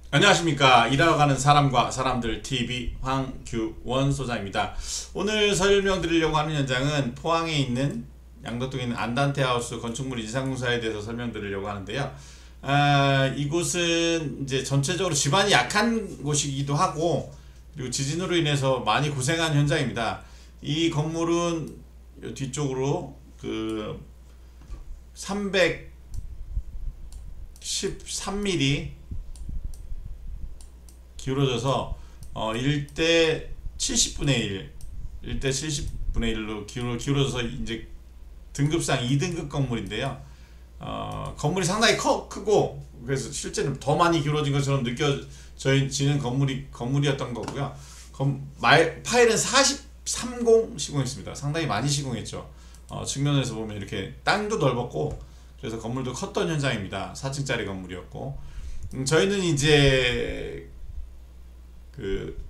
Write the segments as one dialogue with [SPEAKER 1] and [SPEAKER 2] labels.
[SPEAKER 1] 안녕하십니까. 일하러 가는 사람과 사람들 TV 황규원 소장입니다. 오늘 설명드리려고 하는 현장은 포항에 있는 양덕동에 있는 안단테 하우스 건축물 인상공사에 대해서 설명드리려고 하는데요. 이곳은 이제 전체적으로 지반이 약한 곳이기도 하고, 그리고 지진으로 인해서 많이 고생한 현장입니다. 이 건물은 뒤쪽으로 그 313mm 기울어져서 1대 70분의 1대 70분의 1로 기울어져서 이제 등급상 2등급 건물인데요. 건물이 상당히 크고, 그래서 실제는 더 많이 기울어진 것처럼 느껴지는 건물이었던 거고요. 파일은 43공 시공했습니다. 상당히 많이 시공했죠. 측면에서 보면 이렇게 땅도 넓었고, 그래서 건물도 컸던 현장입니다. 4층짜리 건물이었고, 저희는 이제 그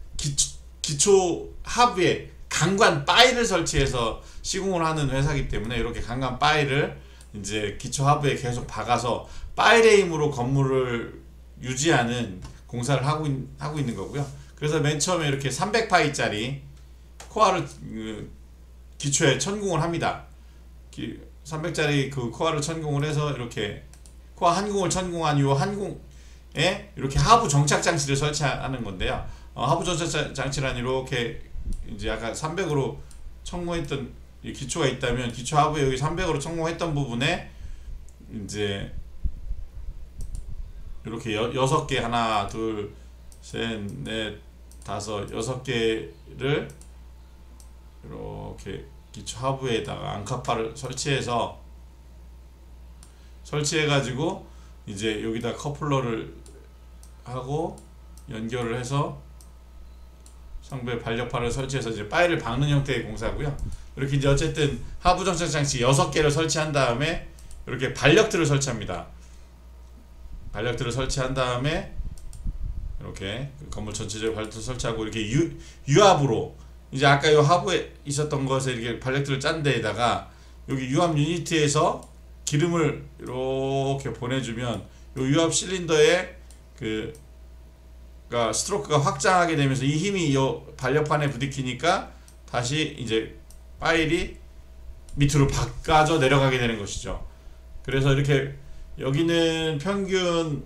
[SPEAKER 1] 기초 하부에 강관 파일을 설치해서 시공을 하는 회사이기 때문에, 이렇게 강관 파일을 이제 기초 하부에 계속 박아서 파일의 힘으로 건물을 유지하는 공사를 하고 있는 거고요. 그래서 맨 처음에 이렇게 300파이짜리 코어를 기초에 천공을 합니다. 300짜리 그 코어를 천공을 해서 이렇게 코어 한 공을 천공한 이후 한 공에 이렇게 하부 정착 장치를 설치하는 건데요. 하부 정착 장치란 이렇게 이제 아까 300으로 천공했던 기초가 있다면, 기초 하부에 여기 300으로 천공했던 부분에 이제 이렇게 6개, 하나 둘 셋 넷 다섯 6개를 이렇게 기초 하부에다가 앙카파를 설치해가지고 이제 여기다 커플러를 하고 연결을 해서 상부에 반력파를 설치해서 이제 파일을 박는 형태의 공사고요. 이렇게 이제 어쨌든 하부 정착 장치 6개를 설치한 다음에 이렇게 반력틀을 설치합니다. 반력틀을 설치한 다음에 이렇게 건물 전체적으로 반력틀을 설치하고, 이렇게 유압으로 이제 아까 요 하부에 있었던 것에 이렇게 반력틀을 짠 데에다가 여기 유압 유니트에서 기름을 이렇게 보내주면 요 유압 실린더에 그러니까 스트로크가 확장하게 되면서 이 힘이 이 반력판에 부딪히니까 다시 이제 파일이 밑으로 바꿔져 내려가게 되는 것이죠. 그래서 이렇게 여기는 평균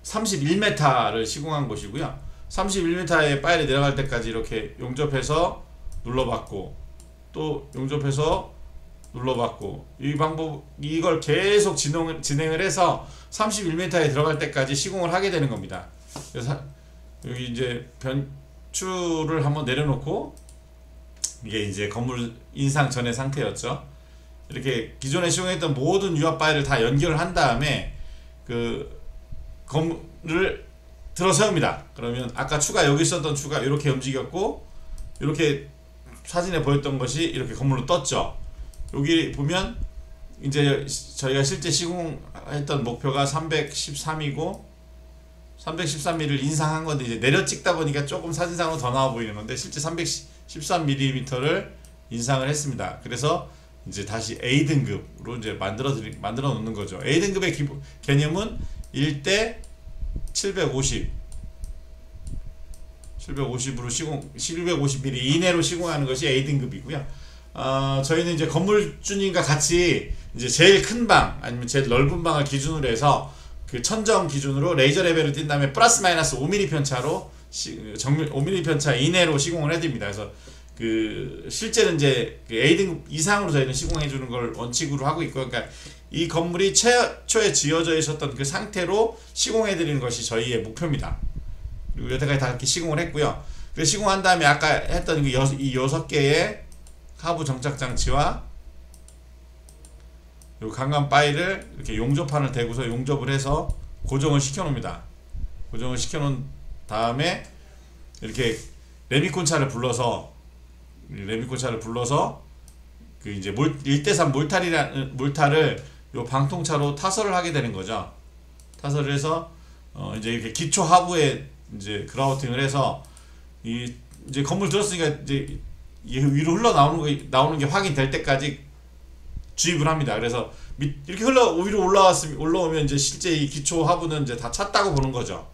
[SPEAKER 1] 31m를 시공한 곳이고요. 31m의 파일이 내려갈 때까지 이렇게 용접해서 눌러받고, 또 용접해서 눌러받고, 이걸 계속 진행을 해서 31m에 들어갈 때까지 시공을 하게 되는 겁니다. 그래서 여기 이제 변추를 한번 내려놓고, 이게 이제 건물 인상 전의 상태였죠. 이렇게 기존에 시공했던 모든 유압 파일을 다 연결을 한 다음에 그 건물을 들어 세웁니다. 그러면 아까 여기 있었던 추가 이렇게 움직였고, 이렇게 사진에 보였던 것이 이렇게 건물로 떴죠. 여기 보면 이제 저희가 실제 시공했던 목표가 313이고 313mm를 인상한 건데, 이제 내려 찍다 보니까 조금 사진상으로 더 나와 보이는 건데, 실제 313mm를 인상을 했습니다. 그래서 이제 다시 A등급으로 이제 만들어 놓는 거죠. A등급의 개념은 1대 750으로 750mm 이내로 시공하는 것이 A등급이고요. 저희는 이제 건물주님과 같이 이제 제일 큰 방 아니면 제일 넓은 방을 기준으로 해서 그 천정 기준으로 레이저 레벨을 띈 다음에 플러스 마이너스 5mm 편차로 정밀 5mm 편차 이내로 시공을 해드립니다. 그래서 그 실제는 이제 그 A등급 이상으로 저희는 시공해주는 걸 원칙으로 하고 있고, 그러니까 이 건물이 최초에 지어져 있었던 그 상태로 시공해드리는 것이 저희의 목표입니다. 그리고 여태까지 다 이렇게 시공을 했고요. 그래서 시공한 다음에 아까 했던 이 6개의 하부 정착 장치와 요 강간 파일을 이렇게 용접판을 대고서 용접을 해서 고정을 시켜 놓습니다. 고정을 시켜 놓은 다음에 이렇게 레미콘차를 불러서 그 이제 1대3 몰탈을 요 방통차로 타설을 하게 되는 거죠. 타설을 해서 이제 이렇게 기초 하부에 이제 그라우팅을 해서 이제 건물 들었으니까 이제 위로 나오는 게 확인될 때까지 주입을 합니다. 그래서 이렇게 위로 올라오면 이제 실제 이 기초 하부는 이제 다 찼다고 보는 거죠.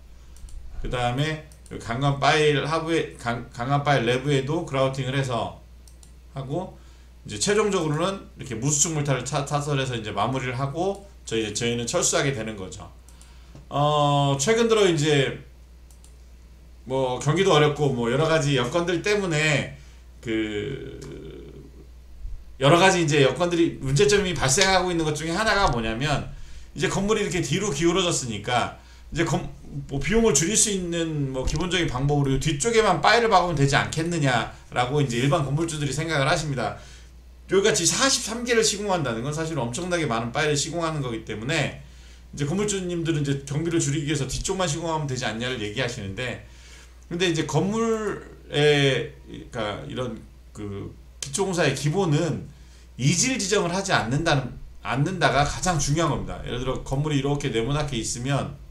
[SPEAKER 1] 그 다음에 강간 파일 하부에 강간 파일 내부에도 그라우팅을 해서 하고, 이제 최종적으로는 이렇게 무수축 물타를 타설해서 이제 마무리를 하고 저희는 철수하게 되는 거죠. 최근 들어 이제 뭐 경기도 어렵고 뭐 여러 가지 여건들 때문에 여러 가지 이제 여건들이 문제점이 발생하고 있는 것 중에 하나가 뭐냐면, 이제 건물이 이렇게 뒤로 기울어졌으니까 이제 뭐 비용을 줄일 수 있는 뭐 기본적인 방법으로 뒤쪽에만 파일을 박으면 되지 않겠느냐라고 이제 일반 건물주들이 생각을 하십니다. 여기같이 43개를 시공한다는 건 사실 엄청나게 많은 파일을 시공하는 거기 때문에 이제 건물주님들은 이제 경비를 줄이기 위해서 뒤쪽만 시공하면 되지 않냐를 얘기하시는데, 근데 이제 건물의 그러니까 이런 기초공사의 기본은 이질 지정을 하지 않는다가 가장 중요한 겁니다. 예를 들어 건물이 이렇게 네모나게 있으면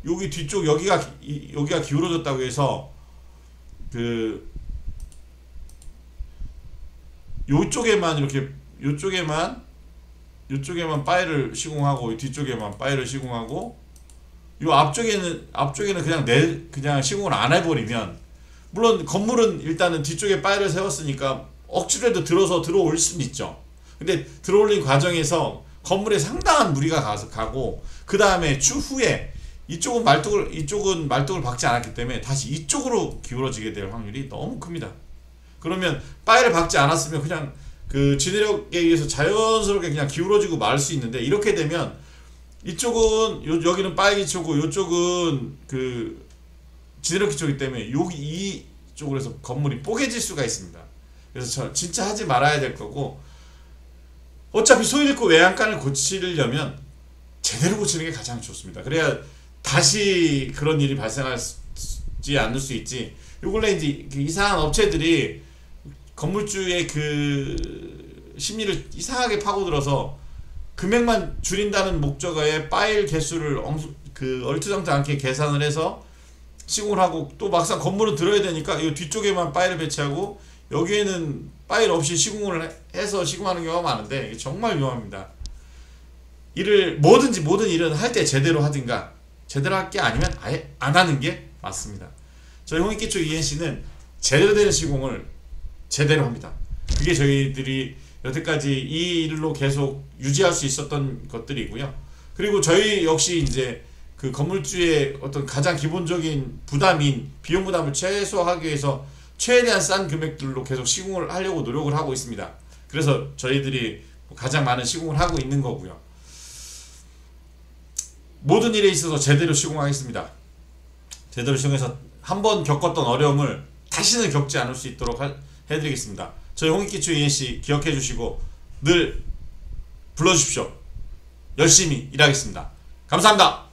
[SPEAKER 1] 여기 뒤쪽 여기가 기울어졌다고 해서 요쪽에만 파일을 시공하고 뒤쪽에만 파일을 시공하고 요 앞쪽에는 그냥 시공을 안 해버리면, 물론 건물은 일단은 뒤쪽에 파일을 세웠으니까 억지로라도 들어올 수는 있죠. 근데 들어올린 과정에서 건물에 상당한 무리가 가고, 그 다음에 추후에 이쪽은 말뚝을 박지 않았기 때문에 다시 이쪽으로 기울어지게 될 확률이 너무 큽니다. 그러면 파일을 박지 않았으면 그냥 지내력에 의해서 자연스럽게 그냥 기울어지고 말 수 있는데, 이렇게 되면 이쪽은 여기는 파일 기초고 이쪽은 지내력 기초이기 때문에 이쪽으로 해서 건물이 뽀개질 수가 있습니다. 그래서 진짜 하지 말아야 될 거고, 어차피 소일고 외양간을 고치려면 제대로 고치는 게 가장 좋습니다. 그래야 다시 그런 일이 발생하지 않을 수 있지. 요 근래 이제 이상한 업체들이 건물주의 심리를 이상하게 파고들어서 금액만 줄인다는 목적의 파일 개수를 얼토당토 않게 계산을 해서 시공을 하고, 또 막상 건물은 들어야 되니까 이 뒤쪽에만 파일을 배치하고 여기에는 파일 없이 시공을 해서 시공하는 경우가 많은데, 이게 정말 위험합니다. 모든 일은 할 때 제대로 하든가, 제대로 할 게 아니면 아예 안 하는 게 맞습니다. 저희 홍익기초 ENC는 제대로 된 시공을 제대로 합니다. 그게 저희들이 여태까지 이 일로 계속 유지할 수 있었던 것들이고요. 그리고 저희 역시 이제 건물주의 어떤 가장 기본적인 부담인 비용 부담을 최소화하기 위해서 최대한 싼 금액들로 계속 시공을 하려고 노력을 하고 있습니다. 그래서 저희들이 가장 많은 시공을 하고 있는 거고요. 모든 일에 있어서 제대로 시공하겠습니다. 제대로 시공해서 한번 겪었던 어려움을 다시는 겪지 않을 수 있도록 해드리겠습니다. 저희 홍익기초 ENC 기억해 주시고 늘 불러주십시오. 열심히 일하겠습니다. 감사합니다.